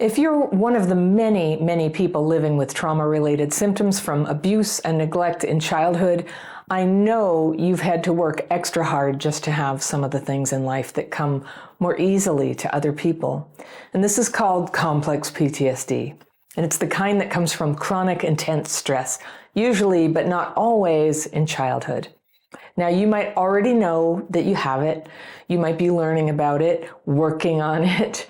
If you're one of the many, many people living with trauma-related symptoms from abuse and neglect in childhood, I know you've had to work extra hard just to have some of the things in life that come more easily to other people. And this is called complex PTSD. And it's the kind that comes from chronic, intense stress, usually, but not always, in childhood. Now, you might already know that you have it. You might be learning about it, working on it,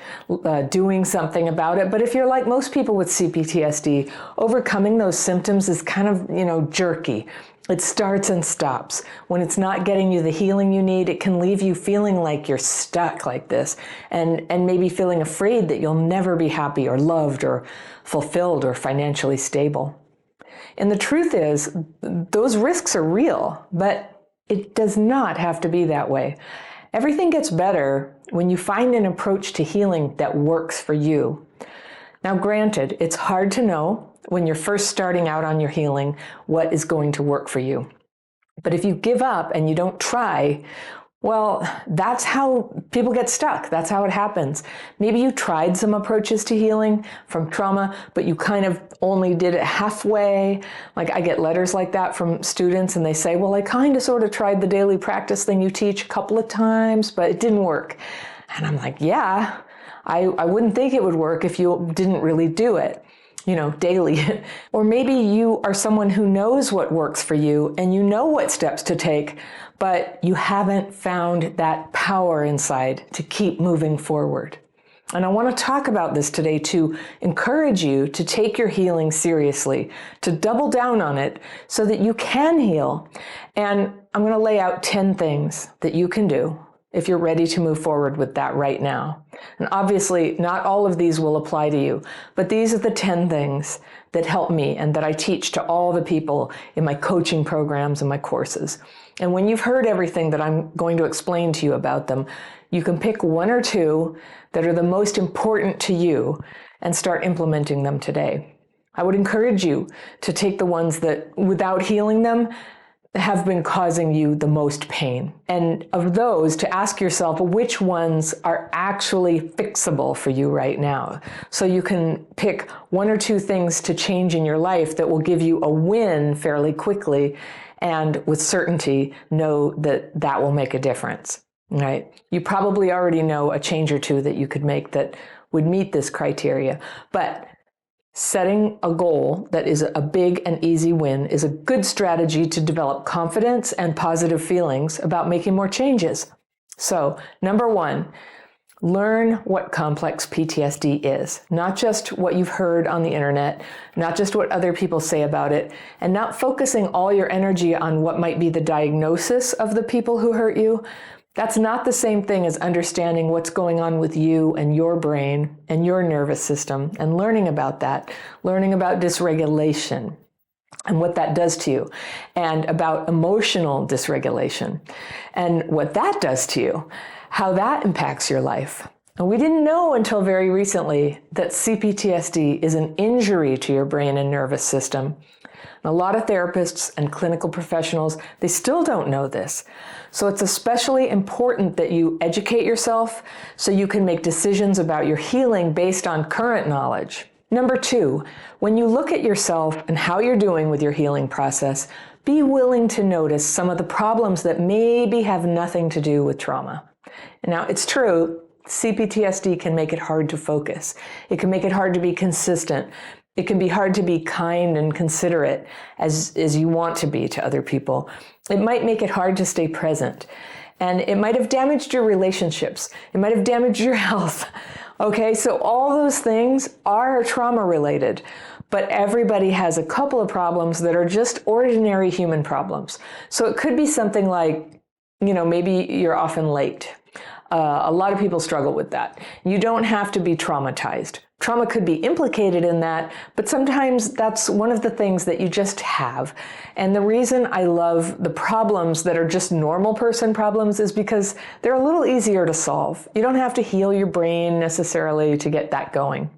doing something about it. But if you're like most people with CPTSD, overcoming those symptoms is kind of, jerky. It starts and stops. When it's not getting you the healing you need, it can leave you feeling like you're stuck like this and maybe feeling afraid that you'll never be happy or loved or fulfilled or financially stable. And the truth is, those risks are real, but it does not have to be that way. Everything gets better when you find an approach to healing that works for you. Now, granted, it's hard to know when you're first starting out on your healing what is going to work for you. But if you give up and you don't try, well, that's how people get stuck. That's how it happens. Maybe you tried some approaches to healing from trauma, but you kind of only did it halfway. Like, I get letters like that from students and they say, well, I kind of sort of tried the daily practice thing you teach a couple of times, but it didn't work. And I'm like, yeah, I wouldn't think it would work if you didn't really do it, daily. Or maybe you are someone who knows what works for you and you know what steps to take, but you haven't found that power inside to keep moving forward. And I want to talk about this today to encourage you to take your healing seriously, to double down on it so that you can heal. And I'm going to lay out 10 things that you can do if you're ready to move forward with that right now. And obviously, not all of these will apply to you, but these are the 10 things that help me and that I teach to all the people in my coaching programs and my courses. And when you've heard everything that I'm going to explain to you about them, you can pick one or two that are the most important to you and start implementing them today. I would encourage you to take the ones that, without healing them, have been causing you the most pain. And of those, to ask yourself which ones are actually fixable for you right now. So you can pick one or two things to change in your life that will give you a win fairly quickly and with certainty know that that will make a difference, right? You probably already know a change or two that you could make that would meet this criteria, but setting a goal that is a big and easy win is a good strategy to develop confidence and positive feelings about making more changes. So, number one, learn what complex PTSD is, not just what you've heard on the internet, not just what other people say about it, and not focusing all your energy on what might be the diagnosis of the people who hurt you. That's not the same thing as understanding what's going on with you and your brain and your nervous system and learning about that, learning about dysregulation and what that does to you, and about emotional dysregulation and what that does to you, how that impacts your life. And we didn't know until very recently that CPTSD is an injury to your brain and nervous system. And a lot of therapists and clinical professionals, they still don't know this. So it's especially important that you educate yourself so you can make decisions about your healing based on current knowledge. Number two, when you look at yourself and how you're doing with your healing process, be willing to notice some of the problems that maybe have nothing to do with trauma. Now, it's true, CPTSD can make it hard to focus. It can make it hard to be consistent. It can be hard to be kind and considerate as you want to be to other people. It might make it hard to stay present. And it might have damaged your relationships. It might have damaged your health. Okay, so all those things are trauma related. But everybody has a couple of problems that are just ordinary human problems. So it could be something like, maybe you're often late. A lot of people struggle with that. You don't have to be traumatized. Trauma could be implicated in that, but sometimes that's one of the things that you just have. And the reason I love the problems that are just normal person problems is because they're a little easier to solve. You don't have to heal your brain necessarily to get that going.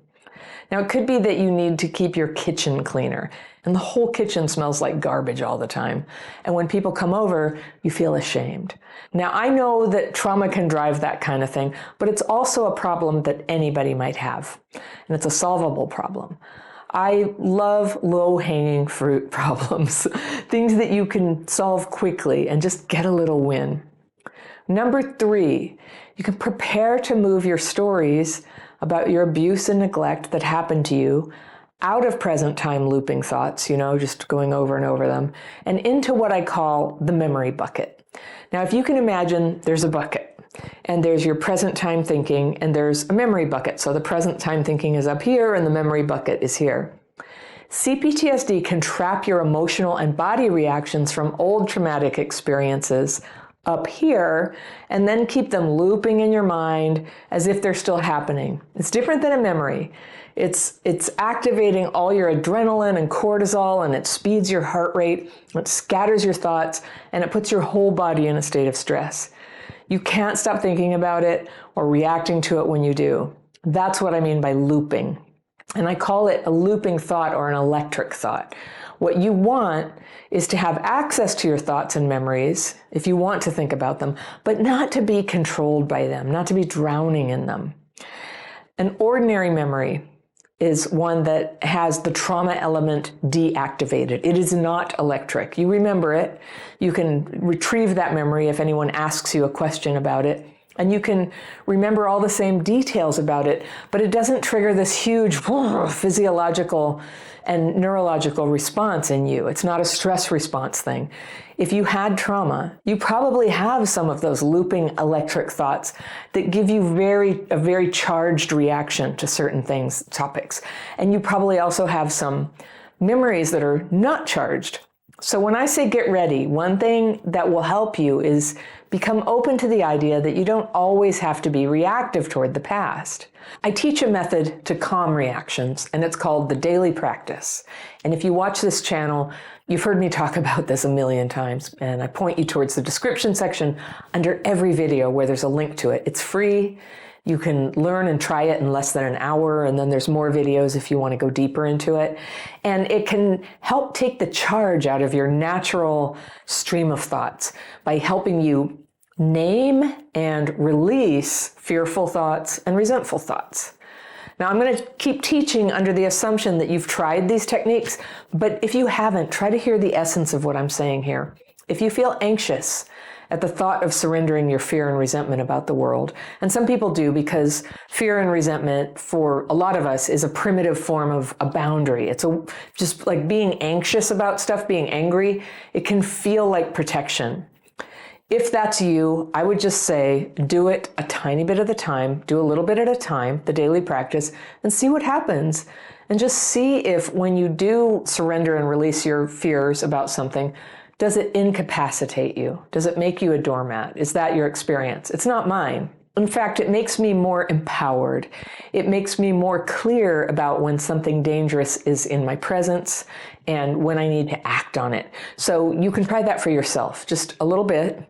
Now, it could be that you need to keep your kitchen cleaner, and the whole kitchen smells like garbage all the time. And when people come over, you feel ashamed. Now, I know that trauma can drive that kind of thing, but it's also a problem that anybody might have, and it's a solvable problem. I love low-hanging fruit problems, things that you can solve quickly and just get a little win. Number 3, you can prepare to move your stories about your abuse and neglect that happened to you out of present time looping thoughts, just going over and over them, and into what I call the memory bucket. Now, if you can imagine, there's a bucket, and there's your present time thinking, and there's a memory bucket. So the present time thinking is up here, and the memory bucket is here. CPTSD can trap your emotional and body reactions from old traumatic experiences up here, and then keep them looping in your mind as if they're still happening. It's different than a memory. It's activating all your adrenaline and cortisol, and it speeds your heart rate, it scatters your thoughts, and it puts your whole body in a state of stress. You can't stop thinking about it or reacting to it when you do. That's what I mean by looping. And I call it a looping thought or an electric thought. What you want is to have access to your thoughts and memories if you want to think about them, but not to be controlled by them, not to be drowning in them. An ordinary memory is one that has the trauma element deactivated. It is not electric. You remember it. You can retrieve that memory if anyone asks you a question about it. And you can remember all the same details about it, but it doesn't trigger this huge physiological and neurological response in you. It's not a stress response thing. If you had trauma, you probably have some of those looping electric thoughts that give you a very charged reaction to certain things, topics. And you probably also have some memories that are not charged. So when I say get ready, one thing that will help you is become open to the idea that you don't always have to be reactive toward the past. I teach a method to calm reactions, and it's called the daily practice. And if you watch this channel, you've heard me talk about this a million times, and I point you towards the description section under every video where there's a link to it. It's free. You can learn and try it in less than an hour, and then there's more videos if you want to go deeper into it. And it can help take the charge out of your natural stream of thoughts by helping you name and release fearful thoughts and resentful thoughts. Now, I'm going to keep teaching under the assumption that you've tried these techniques, but if you haven't, try to hear the essence of what I'm saying here. If you feel anxious at the thought of surrendering your fear and resentment about the world, and some people do because fear and resentment for a lot of us is a primitive form of a boundary. It's just like being anxious about stuff, being angry, it can feel like protection. If that's you, I would just say, do it a tiny bit at a time, do a little bit at a time, the daily practice, and see what happens. And just see if when you do surrender and release your fears about something, does it incapacitate you? Does it make you a doormat? Is that your experience? It's not mine. In fact, it makes me more empowered. It makes me more clear about when something dangerous is in my presence and when I need to act on it. So you can try that for yourself, just a little bit.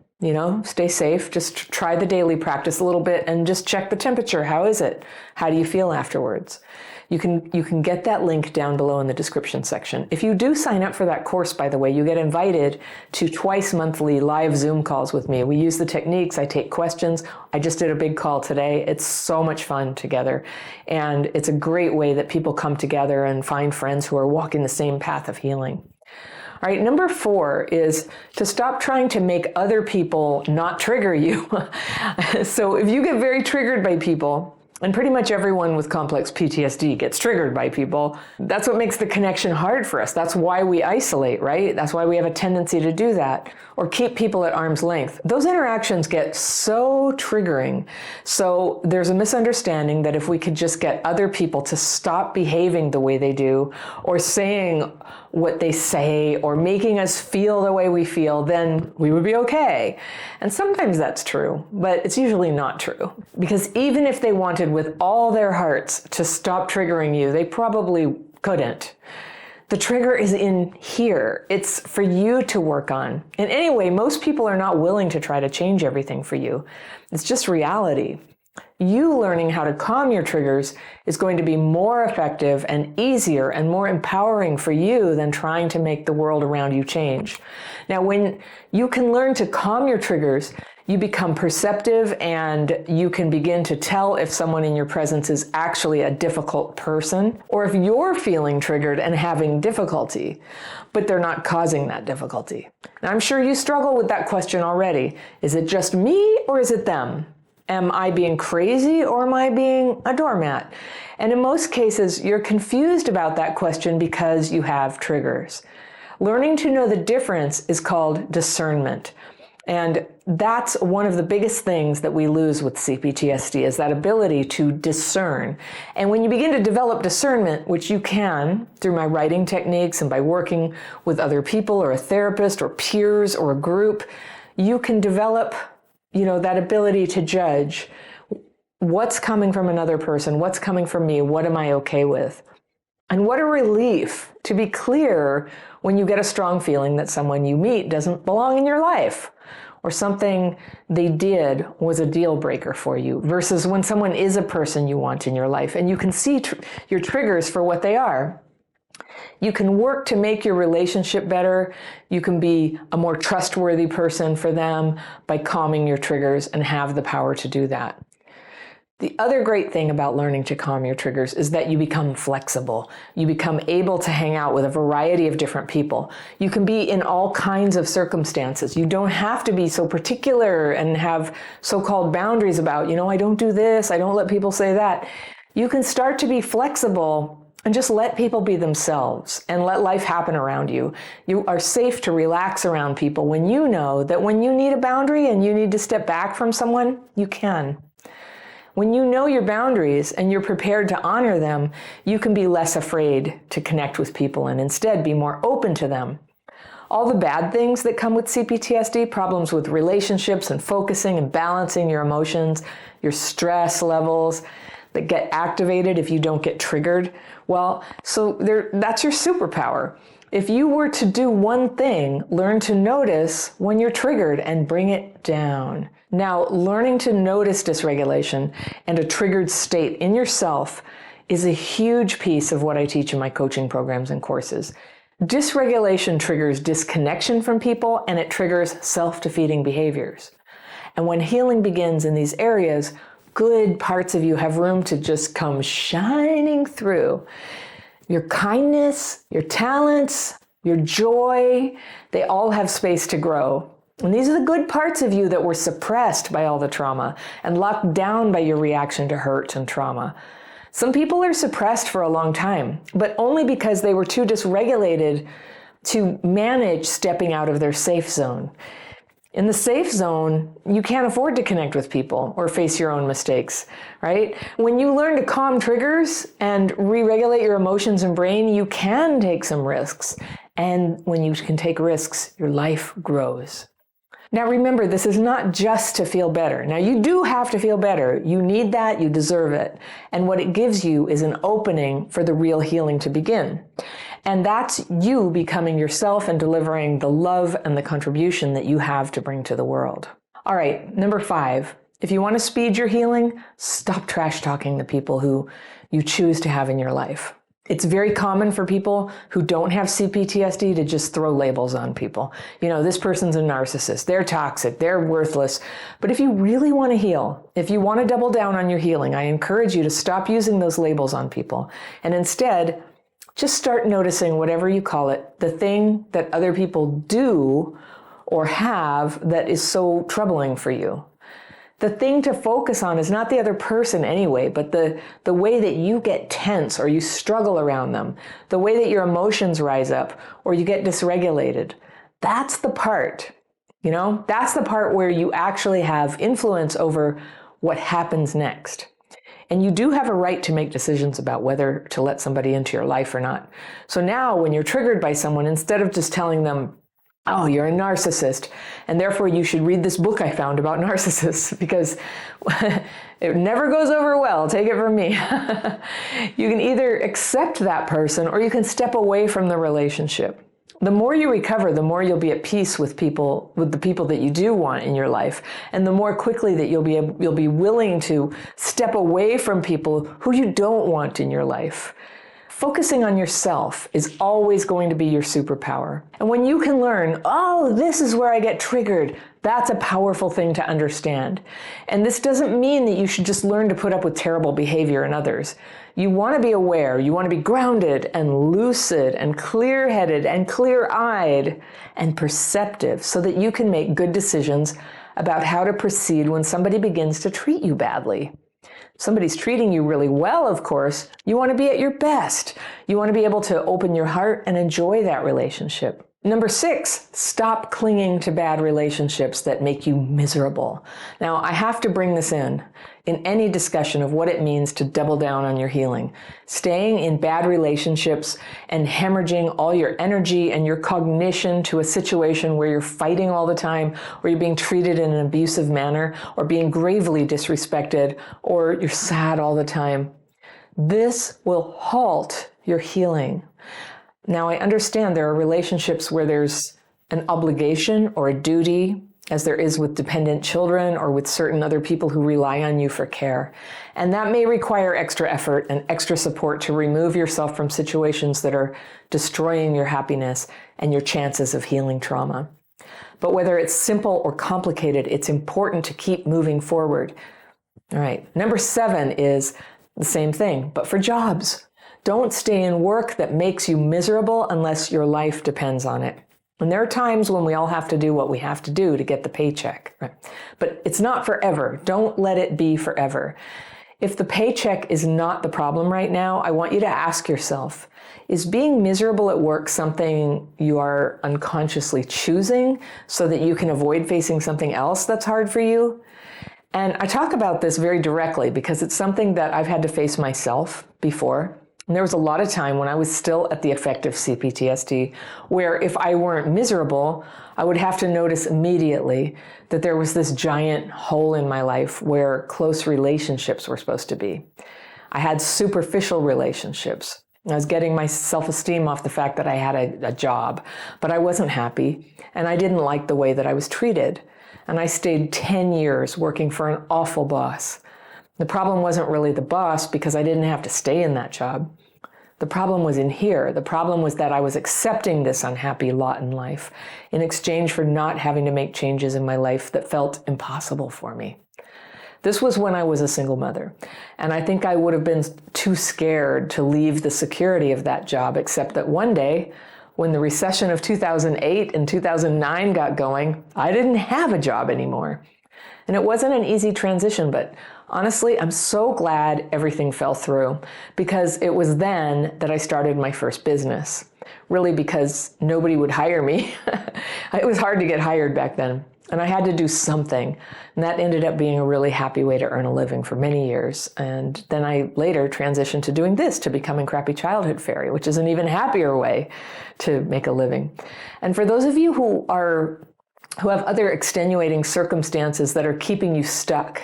Stay safe. Just try the daily practice a little bit and just check the temperature. How is it? How do you feel afterwards? You can get that link down below in the description section. If you do sign up for that course, by the way, you get invited to twice monthly live Zoom calls with me. We use the techniques. I take questions. I just did a big call today. It's so much fun together. And it's a great way that people come together and find friends who are walking the same path of healing. All right, number 4 is to stop trying to make other people not trigger you. So if you get very triggered by people, and pretty much everyone with complex PTSD gets triggered by people, that's what makes the connection hard for us. That's why we isolate, right? That's why we have a tendency to do that, or keep people at arm's length. Those interactions get so triggering. So there's a misunderstanding that if we could just get other people to stop behaving the way they do, or saying what they say, or making us feel the way we feel, then we would be okay. And sometimes that's true, but it's usually not true. Because even if they wanted with all their hearts to stop triggering you, they probably couldn't. The trigger is in here. It's for you to work on. And anyway, most people are not willing to try to change everything for you. It's just reality. you learning how to calm your triggers is going to be more effective and easier and more empowering for you than trying to make the world around you change. Now, when you can learn to calm your triggers, you become perceptive and you can begin to tell if someone in your presence is actually a difficult person or if you're feeling triggered and having difficulty, but they're not causing that difficulty. Now, I'm sure you struggle with that question already. Is it just me or is it them? Am I being crazy or am I being a doormat? And in most cases, you're confused about that question because you have triggers. Learning to know the difference is called discernment. And that's one of the biggest things that we lose with CPTSD is that ability to discern. And when you begin to develop discernment, which you can through my writing techniques and by working with other people or a therapist or peers or a group, you can develop that ability to judge what's coming from another person, what's coming from me, what am I okay with? And what a relief to be clear when you get a strong feeling that someone you meet doesn't belong in your life or something they did was a deal breaker for you versus when someone is a person you want in your life and you can see your triggers for what they are. You can work to make your relationship better. You can be a more trustworthy person for them by calming your triggers and have the power to do that. The other great thing about learning to calm your triggers is that you become flexible. You become able to hang out with a variety of different people. You can be in all kinds of circumstances. You don't have to be so particular and have so-called boundaries about, I don't do this, I don't let people say that. You can start to be flexible and just let people be themselves and let life happen around you. You are safe to relax around people when you know that when you need a boundary and you need to step back from someone, you can. When you know your boundaries and you're prepared to honor them, you can be less afraid to connect with people and instead be more open to them. All the bad things that come with CPTSD, problems with relationships and focusing and balancing your emotions, your stress levels that get activated if you don't get triggered, that's your superpower. If you were to do one thing, learn to notice when you're triggered and bring it down. Now, learning to notice dysregulation and a triggered state in yourself is a huge piece of what I teach in my coaching programs and courses. Dysregulation triggers disconnection from people and it triggers self-defeating behaviors. And when healing begins in these areas, good parts of you have room to just come shining through. Your kindness, your talents, your joy, they all have space to grow. And these are the good parts of you that were suppressed by all the trauma and locked down by your reaction to hurt and trauma. Some people are suppressed for a long time, but only because they were too dysregulated to manage stepping out of their safe zone. In the safe zone, you can't afford to connect with people or face your own mistakes, right? When you learn to calm triggers and re-regulate your emotions and brain, you can take some risks. And when you can take risks, your life grows. Now remember, this is not just to feel better. Now you do have to feel better. You need that, you deserve it. And what it gives you is an opening for the real healing to begin. And that's you becoming yourself and delivering the love and the contribution that you have to bring to the world. All right, number 5, if you want to speed your healing, stop trash talking the people who you choose to have in your life. It's very common for people who don't have CPTSD to just throw labels on people. This person's a narcissist, they're toxic, they're worthless. But if you really want to heal, if you want to double down on your healing, I encourage you to stop using those labels on people and instead just start noticing whatever you call it, the thing that other people do or have that is so troubling for you. The thing to focus on is not the other person anyway, but the way that you get tense or you struggle around them, the way that your emotions rise up or you get dysregulated. That's the part, that's the part where you actually have influence over what happens next. And you do have a right to make decisions about whether to let somebody into your life or not. So now when you're triggered by someone, instead of just telling them, oh, you're a narcissist, and therefore you should read this book I found about narcissists because it never goes over well, take it from me. You can either accept that person or you can step away from the relationship. The more you recover, the more you'll be at peace with the people that you do want in your life, and the more quickly that you'll be willing to step away from people who you don't want in your life. Focusing on yourself is always going to be your superpower. And when you can learn, oh, this is where I get triggered, that's a powerful thing to understand. And this doesn't mean that you should just learn to put up with terrible behavior in others. You want to be aware, you want to be grounded and lucid and clear-headed and clear-eyed and perceptive so that you can make good decisions about how to proceed when somebody begins to treat you badly. Somebody's treating you really well, of course, you want to be at your best. You want to be able to open your heart and enjoy that relationship. Number 6, stop clinging to bad relationships that make you miserable. Now, I have to bring this in any discussion of what it means to double down on your healing. Staying in bad relationships and hemorrhaging all your energy and your cognition to a situation where you're fighting all the time, or you're being treated in an abusive manner, or being gravely disrespected, or you're sad all the time. This will halt your healing. Now, I understand there are relationships where there's an obligation or a duty, as there is with dependent children or with certain other people who rely on you for care. And that may require extra effort and extra support to remove yourself from situations that are destroying your happiness and your chances of healing trauma. But whether it's simple or complicated, it's important to keep moving forward. All right, number 7 is the same thing, but for jobs. Don't stay in work that makes you miserable unless your life depends on it. And there are times when we all have to do what we have to do to get the paycheck, right? But it's not forever. Don't let it be forever. If the paycheck is not the problem right now, I want you to ask yourself, is being miserable at work something you are unconsciously choosing so that you can avoid facing something else that's hard for you? And I talk about this very directly because it's something that I've had to face myself before. And there was a lot of time when I was still at the effect of CPTSD, where if I weren't miserable, I would have to notice immediately that there was this giant hole in my life where close relationships were supposed to be. I had superficial relationships. I was getting my self-esteem off the fact that I had a job, but I wasn't happy, and I didn't like the way that I was treated. And I stayed 10 years working for an awful boss. The problem wasn't really the boss because I didn't have to stay in that job. The problem was in here. The problem was that I was accepting this unhappy lot in life in exchange for not having to make changes in my life that felt impossible for me. This was when I was a single mother, and I think I would have been too scared to leave the security of that job, except that one day, when the recession of 2008 and 2009 got going, I didn't have a job anymore. And it wasn't an easy transition, but honestly, I'm so glad everything fell through, because it was then that I started my first business. Really, because nobody would hire me. It was hard to get hired back then, and I had to do something. And that ended up being a really happy way to earn a living for many years. And then I later transitioned to doing this, to becoming Crappy Childhood Fairy, which is an even happier way to make a living. And for those of you who have other extenuating circumstances that are keeping you stuck,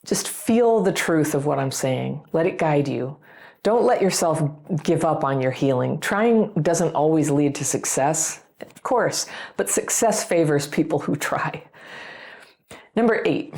just feel the truth of what I'm saying. Let it guide you. Don't let yourself give up on your healing. Trying doesn't always lead to success, of course, but success favors people who try. Number 8,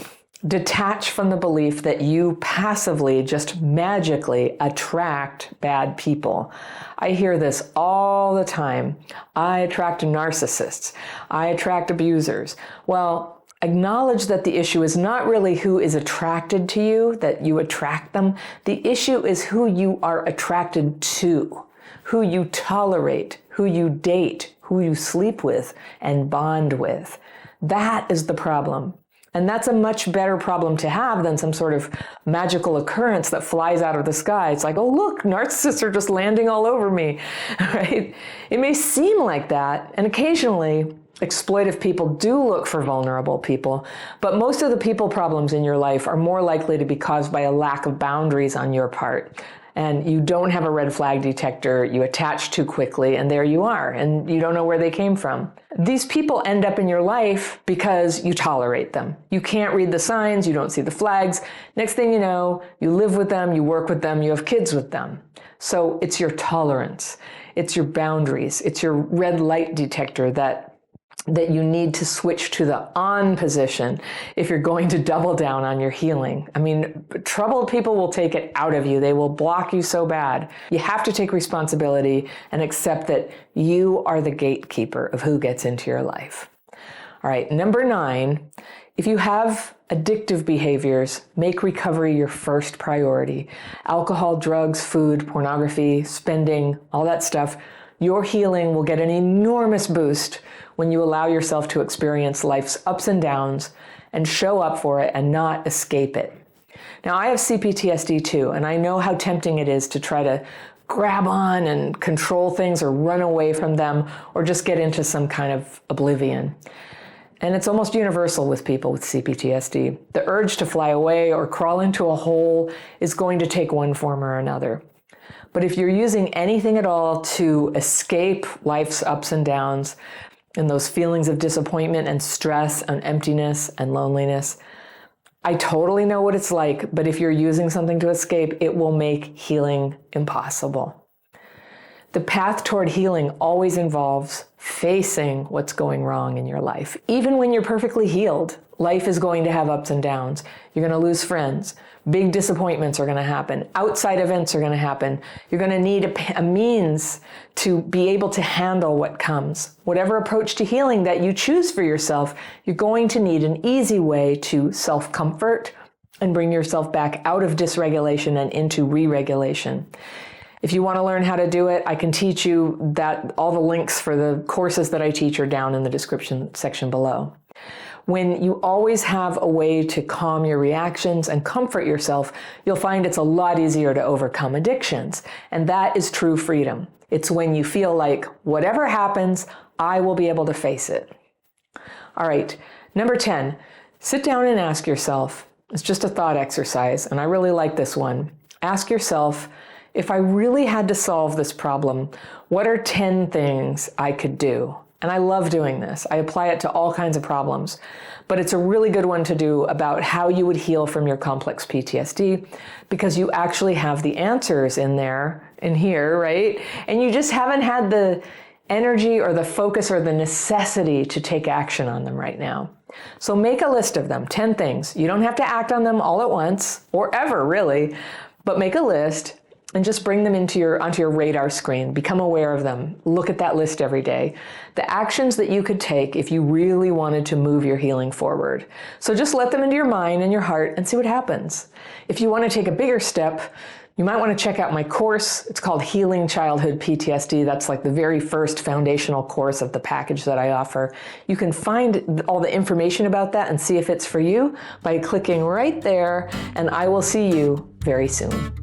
detach from the belief that you passively, just magically attract bad people. I hear this all the time. I attract narcissists. I attract abusers. Well, acknowledge that the issue is not really who is attracted to you, that you attract them. The issue is who you are attracted to, who you tolerate, who you date, who you sleep with and bond with. That is the problem. And that's a much better problem to have than some sort of magical occurrence that flies out of the sky. It's like, oh, look, narcissists are just landing all over me, right? It may seem like that, and occasionally exploitive people do look for vulnerable people, but most of the people problems in your life are more likely to be caused by a lack of boundaries on your part. and you don't have a red flag detector, you attach too quickly, and there you are, and you don't know where they came from. These people end up in your life because you tolerate them. You can't read the signs, you don't see the flags. Next thing you know, you live with them, you work with them, you have kids with them. So it's your tolerance, it's your boundaries, it's your red light detector that you need to switch to the on position if you're going to double down on your healing. I mean, troubled people will take it out of you. They will block you so bad. You have to take responsibility and accept that you are the gatekeeper of who gets into your life. All right, number 9, if you have addictive behaviors, make recovery your first priority. Alcohol, drugs, food, pornography, spending, all that stuff. Your healing will get an enormous boost when you allow yourself to experience life's ups and downs and show up for it and not escape it. Now, I have CPTSD too, and I know how tempting it is to try to grab on and control things or run away from them or just get into some kind of oblivion. And it's almost universal with people with CPTSD. The urge to fly away or crawl into a hole is going to take one form or another. But if you're using anything at all to escape life's ups and downs and those feelings of disappointment and stress and emptiness and loneliness, I totally know what it's like, but if you're using something to escape, it will make healing impossible. The path toward healing always involves facing what's going wrong in your life. Even when you're perfectly healed, life is going to have ups and downs. You're going to lose friends. Big disappointments are going to happen. Outside events are going to happen. You're going to need a means to be able to handle what comes. Whatever approach to healing that you choose for yourself, you're going to need an easy way to self-comfort and bring yourself back out of dysregulation and into re-regulation. If you want to learn how to do it, I can teach you that. All the links for the courses that I teach are down in the description section below. When you always have a way to calm your reactions and comfort yourself, you'll find it's a lot easier to overcome addictions. And that is true freedom. It's when you feel like whatever happens, I will be able to face it. All right, number 10, sit down and ask yourself, it's just a thought exercise, and I really like this one. Ask yourself, if I really had to solve this problem, what are 10 things I could do? And I love doing this. I apply it to all kinds of problems, but it's a really good one to do about how you would heal from your complex PTSD, because you actually have the answers in here, right? And you just haven't had the energy or the focus or the necessity to take action on them right now. So make a list of them, 10 things. You don't have to act on them all at once or ever really, but make a list and just bring them onto your radar screen. Become aware of them. Look at that list every day. The actions that you could take if you really wanted to move your healing forward. So just let them into your mind and your heart and see what happens. If you want to take a bigger step, you might want to check out my course. It's called Healing Childhood PTSD. That's like the very first foundational course of the package that I offer. You can find all the information about that and see if it's for you by clicking right there, and I will see you very soon.